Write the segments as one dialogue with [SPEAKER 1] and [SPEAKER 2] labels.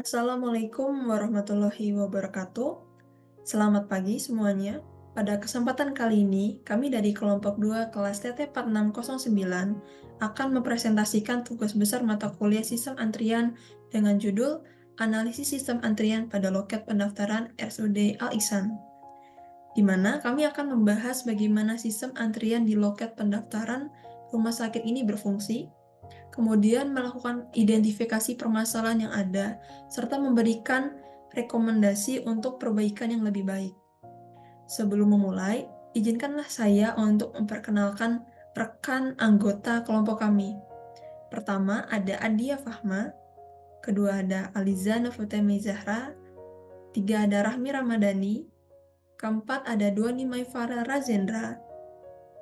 [SPEAKER 1] Assalamualaikum warahmatullahi wabarakatuh. Selamat pagi semuanya. Pada kesempatan kali ini, kami dari kelompok 2 kelas TT 4609 akan mempresentasikan tugas besar mata kuliah sistem antrian dengan judul Analisis Sistem Antrian pada Loket Pendaftaran RSUD Al-Ihsan, di mana kami akan membahas bagaimana sistem antrian di loket pendaftaran rumah sakit ini berfungsi, kemudian melakukan identifikasi permasalahan yang ada, serta memberikan rekomendasi untuk perbaikan yang lebih baik. Sebelum memulai, izinkanlah saya untuk memperkenalkan rekan anggota kelompok kami. Pertama ada Adia Fahma, kedua ada Aliza Nafutemi Zahra, tiga ada Rahmi Ramadhani, keempat ada Duani Maifara Razendra,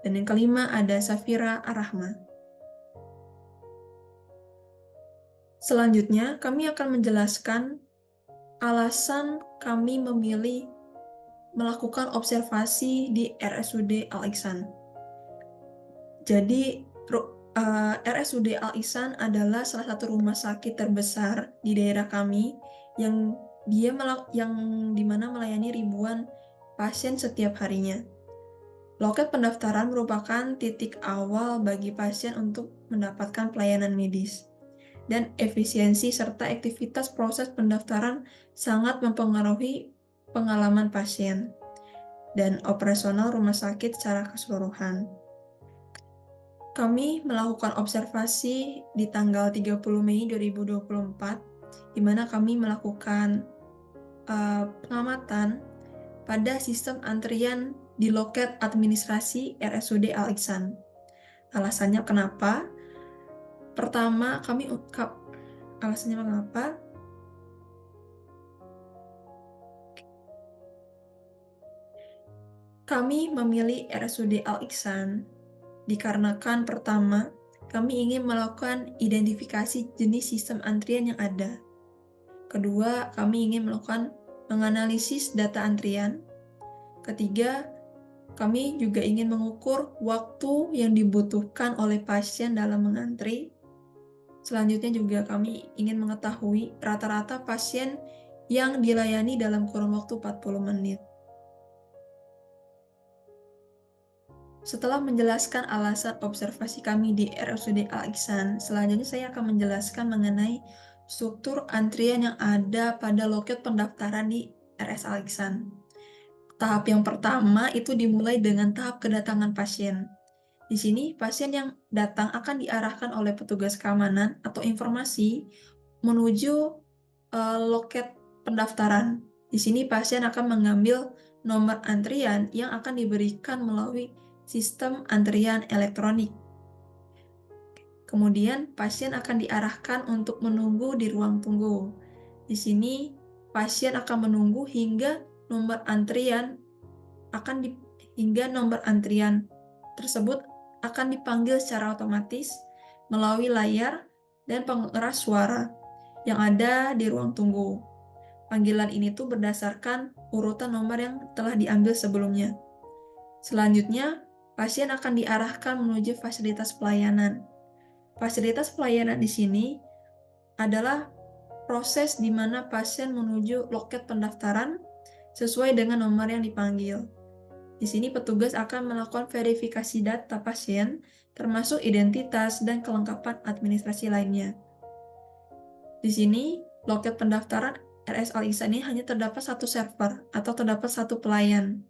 [SPEAKER 1] dan yang kelima ada Safira Arahma. Selanjutnya, kami akan menjelaskan alasan kami memilih melakukan observasi di RSUD Al-Ihsan. Jadi, RSUD Al-Ihsan adalah salah satu rumah sakit terbesar di daerah kami yang dimana melayani ribuan pasien setiap harinya. Loket pendaftaran merupakan titik awal bagi pasien untuk mendapatkan pelayanan medis. Dan efisiensi serta aktivitas proses pendaftaran sangat mempengaruhi pengalaman pasien dan operasional rumah sakit secara keseluruhan. Kami melakukan observasi di tanggal 30 Mei 2024, di mana kami melakukan pengamatan pada sistem antrian di loket administrasi RSUD Al-Ihsan. Alasannya kenapa? Pertama, alasannya mengapa? Kami memilih RSUD Al-Ihsan dikarenakan pertama, kami ingin melakukan identifikasi jenis sistem antrian yang ada. Kedua, kami ingin melakukan menganalisis data antrian. Ketiga, kami juga ingin mengukur waktu yang dibutuhkan oleh pasien dalam mengantri. Selanjutnya juga kami ingin mengetahui rata-rata pasien yang dilayani dalam kurun waktu 40 menit. Setelah menjelaskan alasan observasi kami di RSUD Al-Ihsan, selanjutnya saya akan menjelaskan mengenai struktur antrian yang ada pada loket pendaftaran di RS Al-Ihsan. Tahap yang pertama itu dimulai dengan tahap kedatangan pasien. Di sini, pasien yang datang akan diarahkan oleh petugas keamanan atau informasi menuju loket pendaftaran. Di sini, pasien akan mengambil nomor antrian yang akan diberikan melalui sistem antrian elektronik. Kemudian, pasien akan diarahkan untuk menunggu di ruang tunggu. Di sini, pasien akan menunggu hingga nomor antrian tersebut akan dipanggil secara otomatis melalui layar dan pengeras suara yang ada di ruang tunggu. Panggilan ini tuh berdasarkan urutan nomor yang telah diambil sebelumnya. Selanjutnya, pasien akan diarahkan menuju fasilitas pelayanan. Fasilitas pelayanan di sini adalah proses di mana pasien menuju loket pendaftaran sesuai dengan nomor yang dipanggil. Di sini petugas akan melakukan verifikasi data pasien, termasuk identitas dan kelengkapan administrasi lainnya. Di sini, loket pendaftaran RS Al-Ihsan ini hanya terdapat satu server atau terdapat satu pelayan.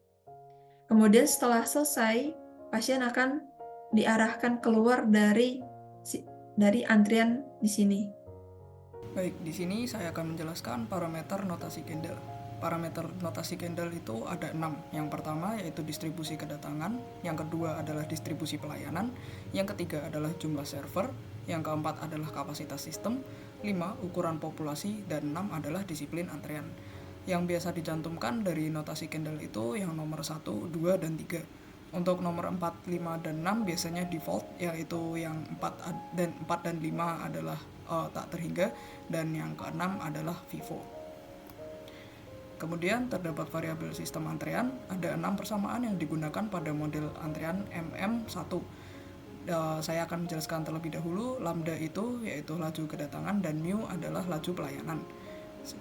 [SPEAKER 1] Kemudian setelah selesai, pasien akan diarahkan keluar dari antrian di sini.
[SPEAKER 2] Baik, di sini saya akan menjelaskan parameter notasi Kendall. Parameter notasi Kendall itu ada 6. Yang pertama yaitu distribusi kedatangan, yang kedua adalah distribusi pelayanan, yang ketiga adalah jumlah server, yang keempat adalah kapasitas sistem, 5 ukuran populasi, dan 6 adalah disiplin antrean. Yang biasa dicantumkan dari notasi Kendall itu yang nomor 1, 2, dan 3. Untuk nomor 4, 5, dan 6 biasanya default, yaitu yang 4 dan 5 adalah tak terhingga, dan yang ke-6 adalah FIFO. Kemudian terdapat variabel sistem antrean, ada 6 persamaan yang digunakan pada model antrean MM1. Saya akan menjelaskan terlebih dahulu. Lambda itu yaitu laju kedatangan dan mu adalah laju pelayanan.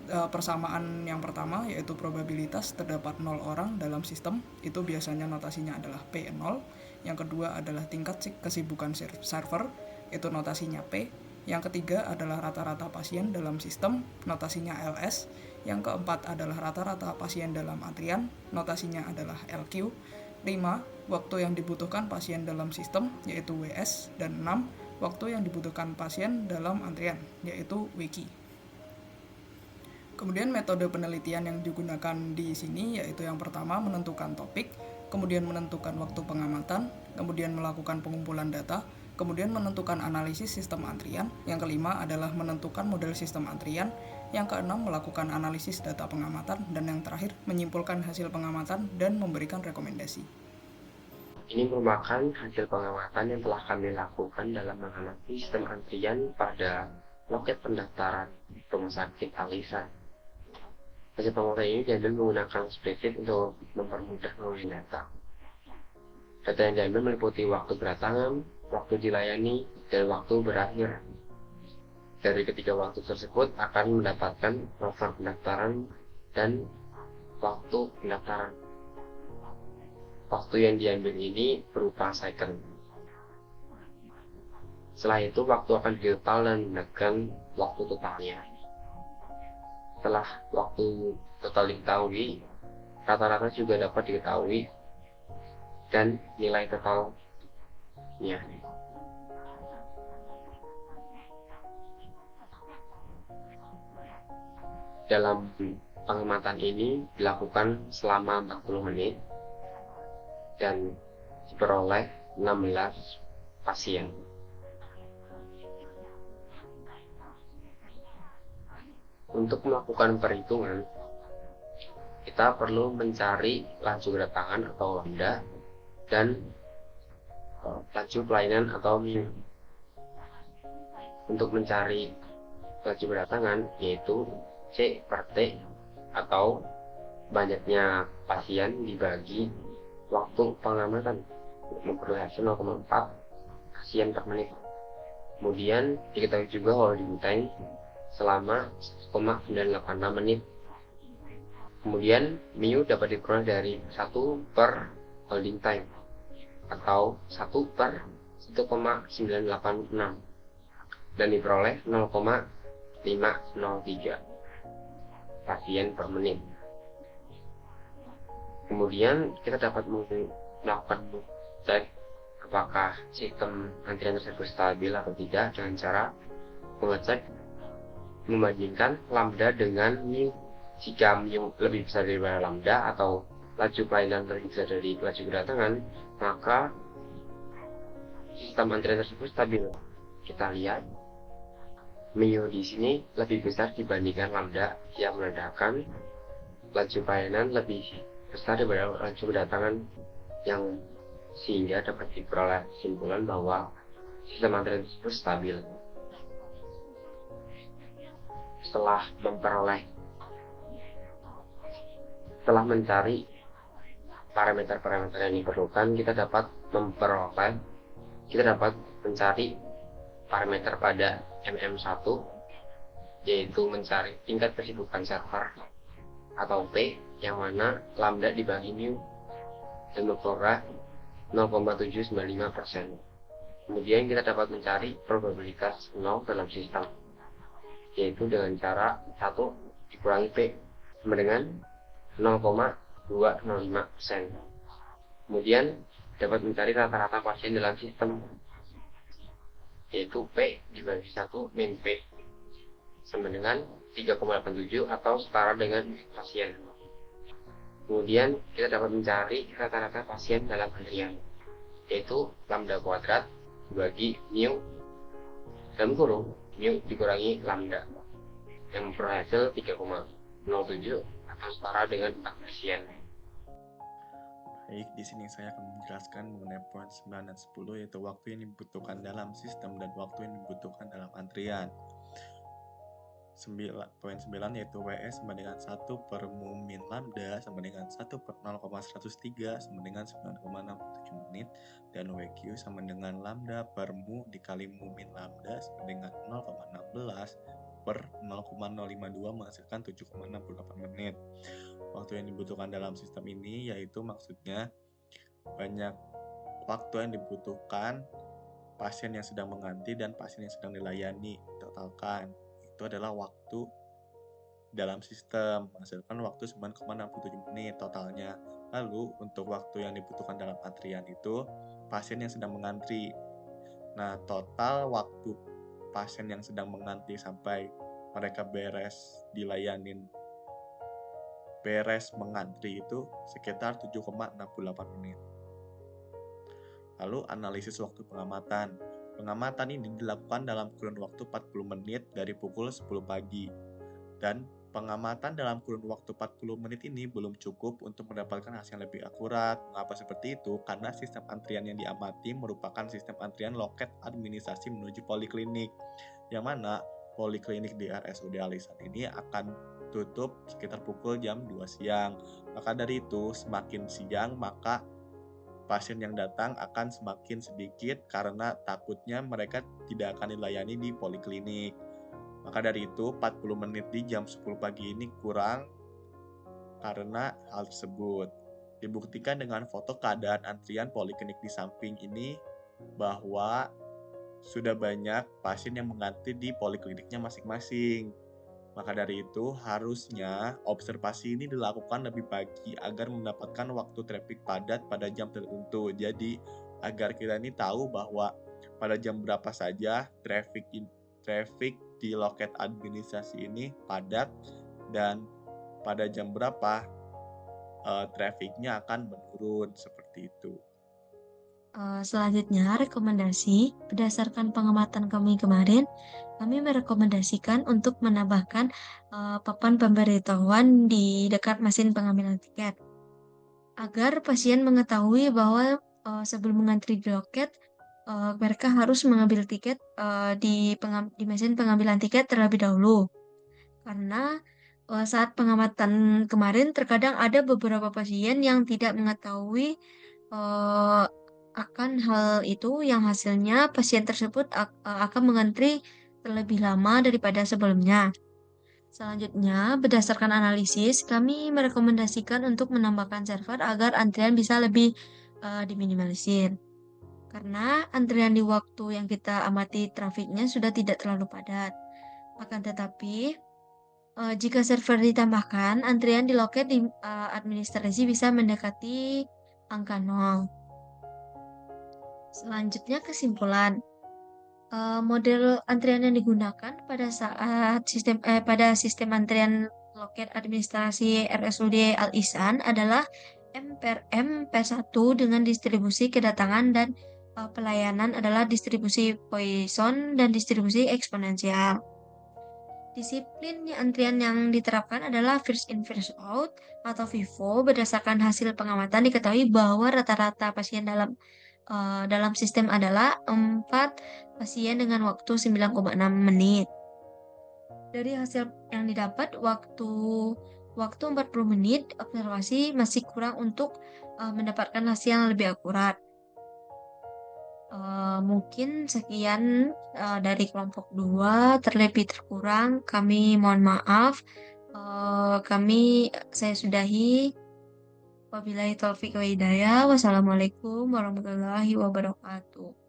[SPEAKER 2] Persamaan yang pertama yaitu probabilitas terdapat 0 orang dalam sistem, itu biasanya notasinya adalah P0. Yang kedua adalah tingkat kesibukan server, itu notasinya P. Yang ketiga adalah rata-rata pasien dalam sistem, notasinya LS. Yang keempat adalah rata-rata pasien dalam antrian, notasinya adalah LQ. 5. Waktu yang dibutuhkan pasien dalam sistem, yaitu WS. Dan 6. Waktu yang dibutuhkan pasien dalam antrian, yaitu WQ. Kemudian metode penelitian yang digunakan di sini yaitu yang pertama menentukan topik, kemudian menentukan waktu pengamatan, kemudian melakukan pengumpulan data, kemudian menentukan analisis sistem antrian, yang kelima adalah menentukan model sistem antrian, yang keenam melakukan analisis data pengamatan, dan yang terakhir menyimpulkan hasil pengamatan dan memberikan rekomendasi.
[SPEAKER 3] Ini merupakan hasil pengamatan yang telah kami lakukan dalam mengamati sistem antrian pada loket pendaftaran Rumah Sakit Alisa. Hasil pengamatan ini diambil menggunakan spreadsheet untuk mempermudah menguji data. Data yang diambil meliputi waktu berdatangan, waktu dilayani, dan waktu berakhir. Dari ketiga waktu tersebut akan mendapatkan nomor pendaftaran dan waktu pendaftaran. Waktu yang diambil ini berupa second. Setelah itu waktu akan ditotal dan menekan waktu totalnya. Setelah waktu total diketahui, rata-rata juga dapat diketahui dan nilai totalnya. Dalam pengamatan ini dilakukan selama 40 menit dan diperoleh 16 pasien. Untuk melakukan perhitungan, kita perlu mencari laju kedatangan atau lambda dan laju pelayanan atau mu. Untuk mencari laju kedatangan yaitu C per T atau banyaknya pasien dibagi waktu pengamatan, memperoleh hasil 0,4 pasien per menit. Kemudian diketahui juga holding time selama 1,986 menit. Kemudian mu dapat diperoleh dari 1 per holding time atau 1 per 1,986 dan diperoleh 0,503 pasien per menit. Kemudian kita dapat melakukan cek apakah sistem antrian tersebut stabil atau tidak dengan cara mengecek membandingkan lambda dengan mu. Jika mu lebih besar daripada lambda atau laju pelayanan lebih besar dari laju kedatangan, maka sistem antrian tersebut stabil. Kita lihat mu di sini lebih besar dibandingkan lambda yang menandakan laju pelayanan lebih besar daripada laju kedatangan, yang sehingga dapat diperoleh kesimpulan bahwa sistem antrian tersebut stabil. Setelah mencari parameter-parameter yang diperlukan, kita dapat mencari parameter pada MM1, yaitu mencari tingkat kesibukan server atau P, yang mana lambda dibagi mu dan memperoleh 0,795%. Kemudian kita dapat mencari probabilitas 0 dalam sistem, yaitu dengan cara 1 dikurangi P sama dengan 0,205%. Kemudian dapat mencari rata-rata pasien dalam sistem, yaitu P dibagi 1 min P sama dengan 3,87 atau setara dengan pasien. Kemudian kita dapat mencari rata-rata pasien dalam antrian, yaitu lambda kuadrat dibagi mu dalam kurung mu dikurangi lambda, yang memperoleh hasil 3,07 atau setara dengan 4 pasien.
[SPEAKER 4] Baik, di sini saya akan menjelaskan mengenai poin 9 dan 10, yaitu waktu yang dibutuhkan dalam sistem dan waktu yang dibutuhkan dalam antrian. Poin 9 yaitu WS sama dengan 1 per mu min lambda sama dengan 1 per 0,103 sama dengan 9,67 menit, dan WQ sama dengan lambda per mu dikali mu min lambda sama dengan 0,16 per 0,052 menghasilkan 7,68 menit. Waktu yang dibutuhkan dalam sistem ini yaitu maksudnya banyak waktu yang dibutuhkan pasien yang sedang mengantri dan pasien yang sedang dilayani. Totalkan itu adalah waktu dalam sistem, menghasilkan waktu 9,67 menit totalnya. Lalu untuk waktu yang dibutuhkan dalam antrian itu pasien yang sedang mengantri. Nah, total waktu pasien yang sedang mengantri sampai mereka beres mengantri itu sekitar 7,68 menit. Lalu analisis waktu pengamatan. Pengamatan ini dilakukan dalam kurun waktu 40 menit dari pukul 10 pagi. Dan pengamatan dalam kurun waktu 40 menit ini belum cukup untuk mendapatkan hasil yang lebih akurat. Mengapa seperti itu? Karena sistem antrian yang diamati merupakan sistem antrian loket administrasi menuju poliklinik, yang mana poliklinik di RSUD Al-Ihsan ini akan tutup sekitar pukul jam 2 siang. Maka dari itu, semakin siang maka pasien yang datang akan semakin sedikit karena takutnya mereka tidak akan dilayani di poliklinik. Maka dari itu 40 menit di jam 10 pagi ini kurang karena hal tersebut. Dibuktikan dengan foto keadaan antrian poliklinik di samping ini bahwa sudah banyak pasien yang mengantri di polikliniknya masing-masing. Maka dari itu harusnya observasi ini dilakukan lebih pagi agar mendapatkan waktu traffic padat pada jam tertentu. Jadi agar kita ini tahu bahwa pada jam berapa saja traffic di loket administrasi ini padat dan pada jam berapa trafficnya akan menurun seperti itu.
[SPEAKER 5] Selanjutnya, rekomendasi. Berdasarkan pengamatan kami kemarin, kami merekomendasikan untuk menambahkan papan pemberitahuan di dekat mesin pengambilan tiket, agar pasien mengetahui bahwa sebelum mengantri di loket, mereka harus mengambil tiket di mesin pengambilan tiket terlebih dahulu. Karena saat pengamatan kemarin, terkadang ada beberapa pasien yang tidak mengetahui akan hal itu, yang hasilnya pasien tersebut akan mengantri terlebih lama daripada sebelumnya. Selanjutnya, berdasarkan analisis, kami merekomendasikan untuk menambahkan server agar antrian bisa lebih diminimalisir. Karena antrian di waktu yang kita amati trafiknya sudah tidak terlalu padat. Akan tetapi, jika server ditambahkan, antrian di loket di administrasi bisa mendekati angka 0. Selanjutnya, kesimpulan. Model antrian yang digunakan pada sistem antrian loket administrasi RSUD Al-Ihsan adalah M/M/1 dengan distribusi kedatangan dan pelayanan adalah distribusi Poisson dan distribusi eksponensial. Disiplin antrian yang diterapkan adalah first in first out atau FIFO. Berdasarkan hasil pengamatan diketahui bahwa rata-rata pasien dalam sistem adalah 4 pasien dengan waktu 9,6 menit. Dari hasil yang didapat, waktu 40 menit observasi masih kurang untuk mendapatkan hasil yang lebih akurat. Mungkin sekian dari kelompok 2, terlebih terkurang kami mohon maaf. Saya sudahi. Wabillahi taufiq wa hidayah. Wassalamualaikum warahmatullahi wabarakatuh.